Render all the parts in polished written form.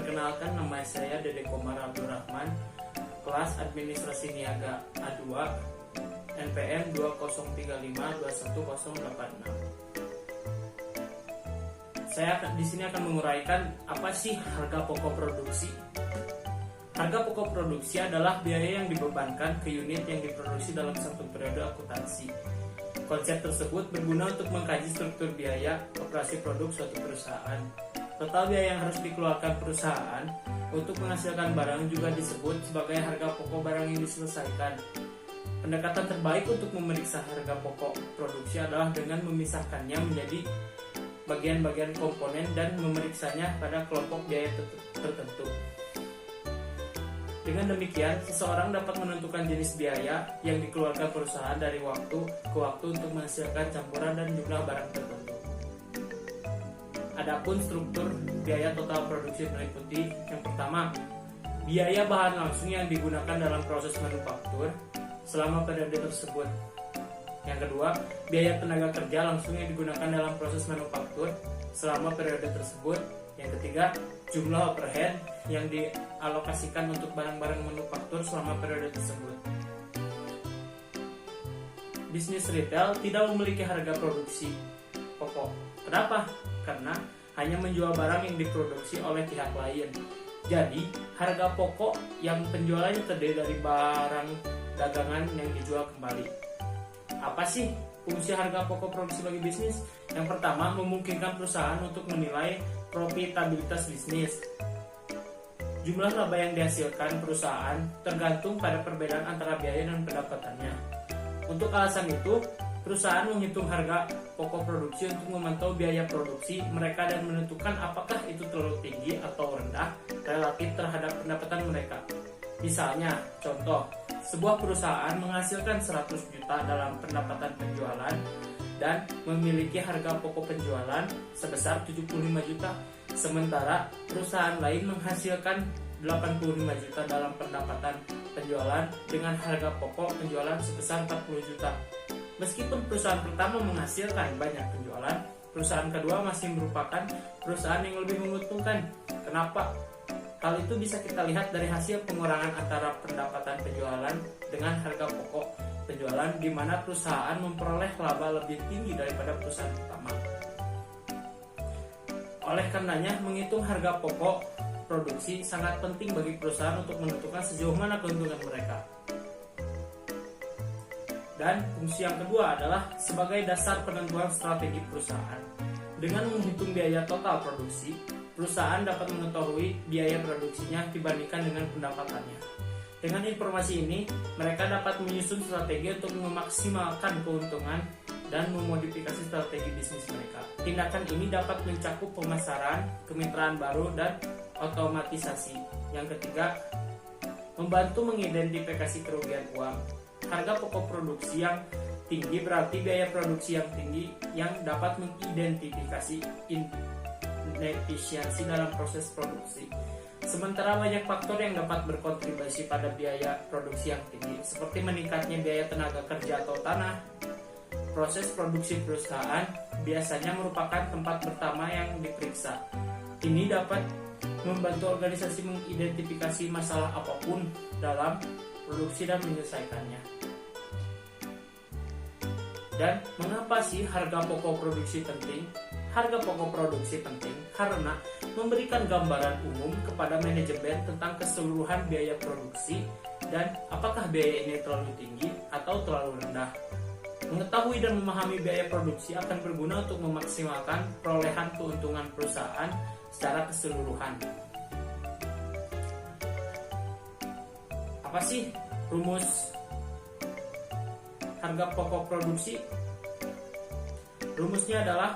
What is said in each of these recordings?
Perkenalkan, nama saya Dede Komar Abdurrahman, kelas Administrasi Niaga A2, NPM 2035211086. Saya di sini akan menguraikan apa sih harga pokok produksi. Harga pokok produksi adalah biaya yang dibebankan ke unit yang diproduksi dalam satu periode akuntansi. Konsep tersebut berguna untuk mengkaji struktur biaya operasi produk suatu perusahaan. Total biaya yang harus dikeluarkan perusahaan untuk menghasilkan barang juga disebut sebagai harga pokok barang yang diselesaikan. Pendekatan terbaik untuk memeriksa harga pokok produksi adalah dengan memisahkannya menjadi bagian-bagian komponen dan memeriksanya pada kelompok biaya tertentu. Dengan demikian, seseorang dapat menentukan jenis biaya yang dikeluarkan perusahaan dari waktu ke waktu untuk menghasilkan campuran dan jumlah barang tertentu. Adapun struktur biaya total produksi meliputi yang pertama, biaya bahan langsung yang digunakan dalam proses manufaktur selama periode tersebut. Yang kedua, biaya tenaga kerja langsung yang digunakan dalam proses manufaktur selama periode tersebut. Yang ketiga, jumlah overhead yang dialokasikan untuk barang-barang manufaktur selama periode tersebut. Bisnis retail tidak memiliki harga produksi pokok. Kenapa? Karena hanya menjual barang yang diproduksi oleh pihak lain. Jadi, harga pokok yang penjualannya terdiri dari barang dagangan yang dijual kembali. Apa sih fungsi harga pokok produksi bagi bisnis? Yang pertama, memungkinkan perusahaan untuk menilai profitabilitas bisnis. Jumlah laba yang dihasilkan perusahaan tergantung pada perbedaan antara biaya dan pendapatannya. Untuk alasan itu, perusahaan menghitung harga pokok produksi untuk memantau biaya produksi mereka dan menentukan apakah itu terlalu tinggi atau rendah relatif terhadap pendapatan mereka. Misalnya, contoh, sebuah perusahaan menghasilkan 100 juta dalam pendapatan penjualan dan memiliki harga pokok penjualan sebesar 75 juta. Sementara perusahaan lain menghasilkan 85 juta dalam pendapatan penjualan dengan harga pokok penjualan sebesar 40 juta. Meskipun perusahaan pertama menghasilkan banyak penjualan, perusahaan kedua masih merupakan perusahaan yang lebih menguntungkan. Kenapa? Hal itu bisa kita lihat dari hasil pengurangan antara pendapatan penjualan dengan harga pokok penjualan, di mana perusahaan memperoleh laba lebih tinggi daripada perusahaan pertama. Oleh karenanya, menghitung harga pokok produksi sangat penting bagi perusahaan untuk menentukan sejauh mana keuntungan mereka. Dan fungsi yang kedua adalah sebagai dasar penentuan strategi perusahaan. Dengan menghitung biaya total produksi, perusahaan dapat mengetahui biaya produksinya dibandingkan dengan pendapatannya. Dengan informasi ini, mereka dapat menyusun strategi untuk memaksimalkan keuntungan dan memodifikasi strategi bisnis mereka. Tindakan ini dapat mencakup pemasaran, kemitraan baru, dan otomatisasi. Yang ketiga, membantu mengidentifikasi kerugian uang. Harga pokok produksi yang tinggi berarti biaya produksi yang tinggi yang dapat mengidentifikasi inefisiensi dalam proses produksi. Sementara banyak faktor yang dapat berkontribusi pada biaya produksi yang tinggi, seperti meningkatnya biaya tenaga kerja atau tanah. Proses produksi perusahaan biasanya merupakan tempat pertama yang diperiksa. Ini dapat membantu organisasi mengidentifikasi masalah apapun dalam produksi dan menyelesaikannya. Dan mengapa sih harga pokok produksi penting? Harga pokok produksi penting karena memberikan gambaran umum kepada manajemen tentang keseluruhan biaya produksi dan apakah biaya ini terlalu tinggi atau terlalu rendah. Mengetahui dan memahami biaya produksi akan berguna untuk memaksimalkan perolehan keuntungan perusahaan secara keseluruhan. Apa sih rumus harga pokok produksi? Rumusnya adalah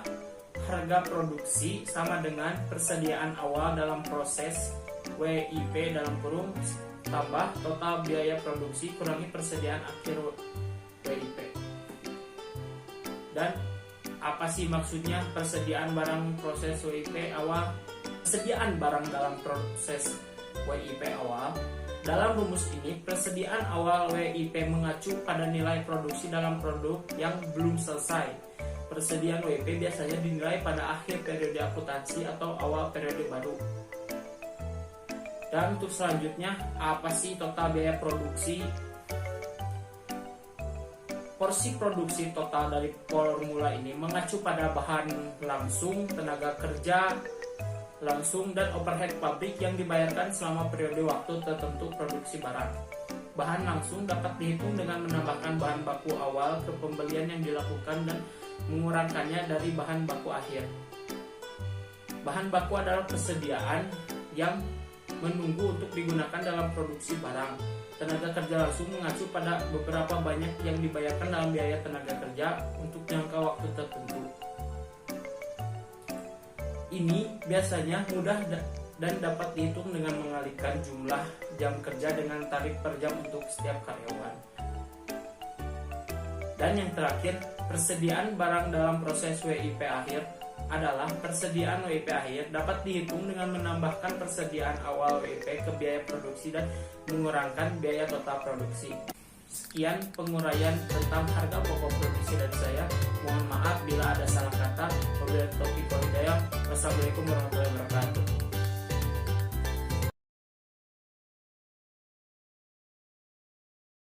harga produksi sama dengan persediaan awal dalam proses WIP dalam kurung tambah total biaya produksi kurangi persediaan akhir WIP. Dan apa sih maksudnya persediaan barang proses WIP awal? Persediaan barang dalam proses WIP awal. Dalam rumus ini, persediaan awal WIP mengacu pada nilai produksi dalam produk yang belum selesai. Persediaan WIP biasanya dinilai pada akhir periode akuntansi atau awal periode baru. Dan untuk selanjutnya, apa sih total biaya produksi? Porsi produksi total dari formula ini mengacu pada bahan langsung, tenaga kerja langsung, dan overhead pabrik yang dibayarkan selama periode waktu tertentu produksi barang. Bahan langsung dapat dihitung dengan menambahkan bahan baku awal ke pembelian yang dilakukan dan mengurangkannya dari bahan baku akhir. Bahan baku adalah persediaan yang menunggu untuk digunakan dalam produksi barang. Tenaga kerja langsung mengacu pada beberapa banyak yang dibayarkan dalam biaya tenaga kerja untuk jangka waktu tertentu. Ini biasanya mudah dan dapat dihitung dengan mengalihkan jumlah jam kerja dengan tarif per jam untuk setiap karyawan. Dan yang terakhir, persediaan barang dalam proses WIP akhir adalah persediaan WIP akhir dapat dihitung dengan menambahkan persediaan awal WIP ke biaya produksi dan mengurangkan biaya total produksi. Sekian penguraian tentang harga pokok produksi dari saya. Mohon maaf bila ada salah kata. Wabillahi taufiq wal hidayah. Wassalamualaikum warahmatullahi wabarakatuh.